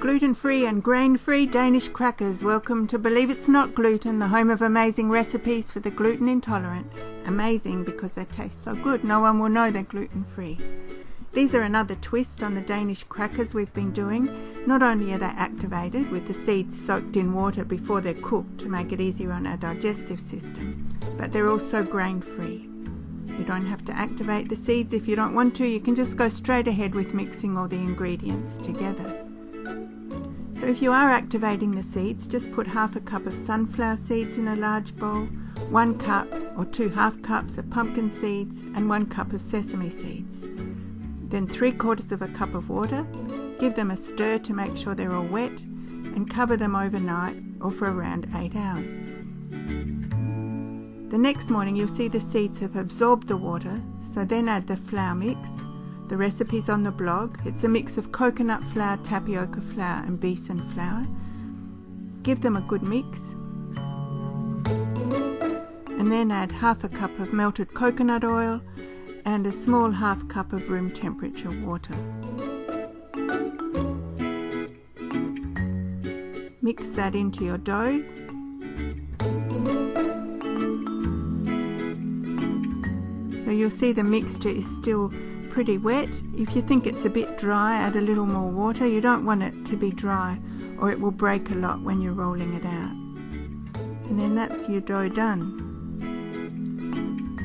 Gluten-free and grain-free Danish crackers. Welcome to Believe It's Not Gluten, the home of amazing recipes for the gluten intolerant. Amazing because they taste so good, no one will know they're gluten-free. These are another twist on the Danish crackers we've been doing. Not only are they activated with the seeds soaked in water before they're cooked to make it easier on our digestive system, but they're also grain-free. You don't have to activate the seeds if you don't want to. You can just go straight ahead with mixing all the ingredients together. So if you are activating the seeds, just put half a cup of sunflower seeds in a large bowl, 1 cup or 2 half cups of pumpkin seeds, and 1 cup of sesame seeds. Then 3/4 of a cup of water. Give them a stir to make sure they're all wet, and cover them overnight or for around 8 hours. The next morning you'll see the seeds have absorbed the water, so then add the flour mix. The recipe's on the blog. It's a mix of coconut flour, tapioca flour and besan flour. Give them a good mix. And then add half a cup of melted coconut oil and a small half cup of room temperature water. Mix that into your dough. So you'll see the mixture is still pretty wet. If you think it's a bit dry, add a little more water. You don't want it to be dry or it will break a lot when you're rolling it out. And then that's your dough done.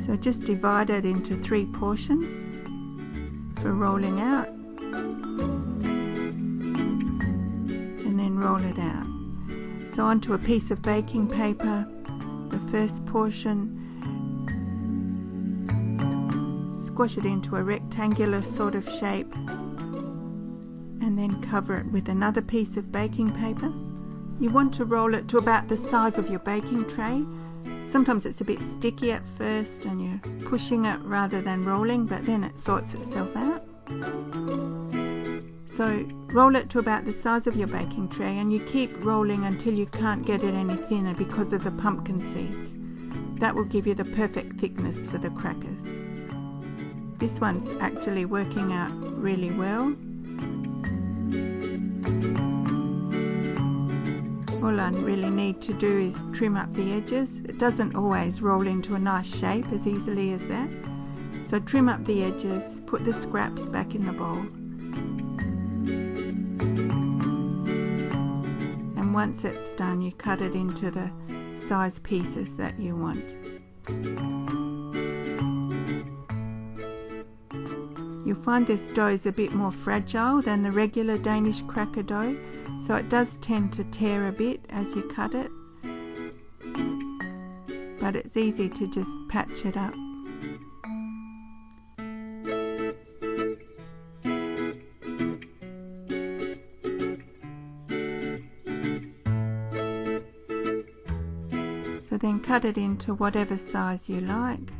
So just divide it into 3 portions for rolling out, and then roll it out. So onto a piece of baking paper, the first portion, squash it into a rectangular sort of shape, and then cover it with another piece of baking paper. You want to roll it to about the size of your baking tray. Sometimes it's a bit sticky at first and you're pushing it rather than rolling, but then it sorts itself out. So roll it to about the size of your baking tray, and you keep rolling until you can't get it any thinner because of the pumpkin seeds. That will give you the perfect thickness for the crackers. This one's actually working out really well. All I really need to do is trim up the edges. It doesn't always roll into a nice shape as easily as that. So trim up the edges, put the scraps back in the bowl. And once it's done, you cut it into the size pieces that you want. You'll find this dough is a bit more fragile than the regular Danish cracker dough, so it does tend to tear a bit as you cut it, but it's easy to just patch it up. So then cut it into whatever size you like.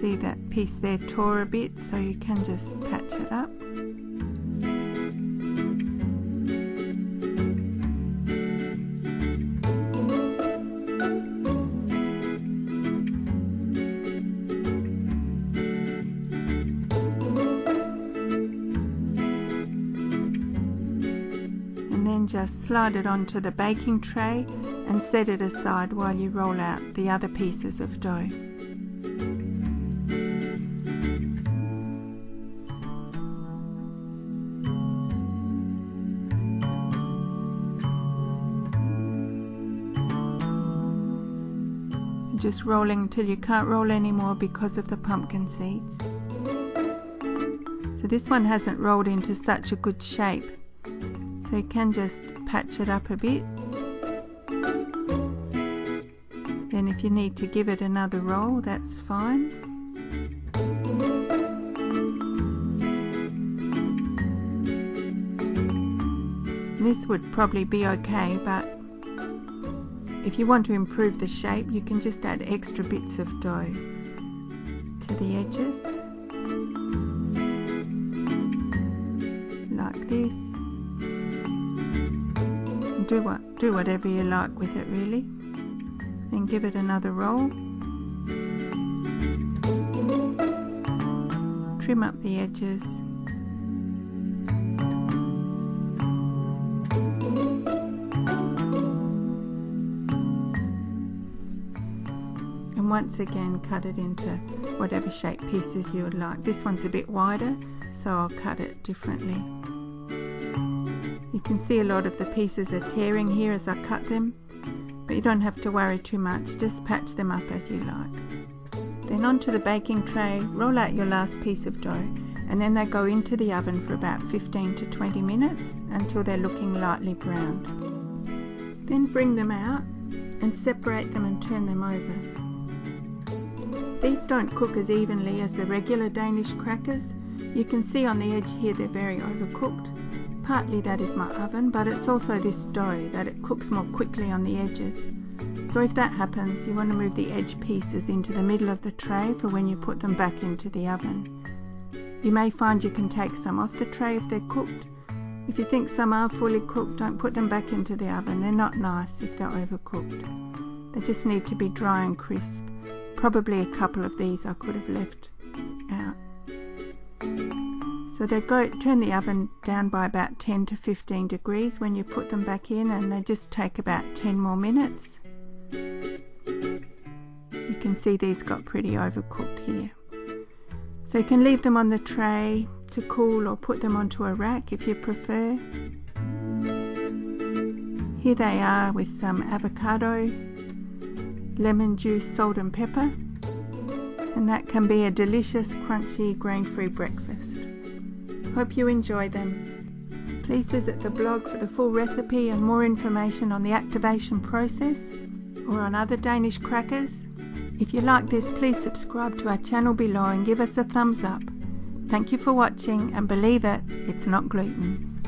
See that piece there tore a bit, so you can just patch it up. And then just slide it onto the baking tray and set it aside while you roll out the other pieces of dough. Just rolling until you can't roll anymore because of the pumpkin seeds. So this one hasn't rolled into such a good shape, so you can just patch it up a bit. Then if you need to give it another roll, that's fine. This would probably be okay, but if you want to improve the shape, you can just add extra bits of dough to the edges, like this. And do whatever you like with it really. Then give it another roll. trim up the edges. And once again cut it into whatever shape pieces you would like. This one's a bit wider, so I'll cut it differently. You can see a lot of the pieces are tearing here as I cut them, but you don't have to worry too much, just patch them up as you like. Then onto the baking tray, roll out your last piece of dough, and then they go into the oven for about 15 to 20 minutes until they're looking lightly browned. Then bring them out and separate them and turn them over. These don't cook as evenly as the regular Danish crackers. You can see on the edge here they're very overcooked. Partly that is my oven, but it's also this dough that it cooks more quickly on the edges. So if that happens, you want to move the edge pieces into the middle of the tray for when you put them back into the oven. You may find you can take some off the tray if they're cooked. If you think some are fully cooked, don't put them back into the oven. They're not nice if they're overcooked. They just need to be dry and crisp. Probably a couple of these I could have left out. So turn the oven down by about 10 to 15 degrees when you put them back in, and they just take about 10 more minutes. You can see these got pretty overcooked here. So you can leave them on the tray to cool or put them onto a rack if you prefer. Here they are with some avocado, lemon juice, salt and pepper, and that can be a delicious, crunchy, grain-free breakfast. Hope you enjoy them. Please visit the blog for the full recipe and more information on the activation process or on other Danish crackers. If you like this, please subscribe to our channel below and give us a thumbs up. Thank you for watching, and believe it, it's not gluten.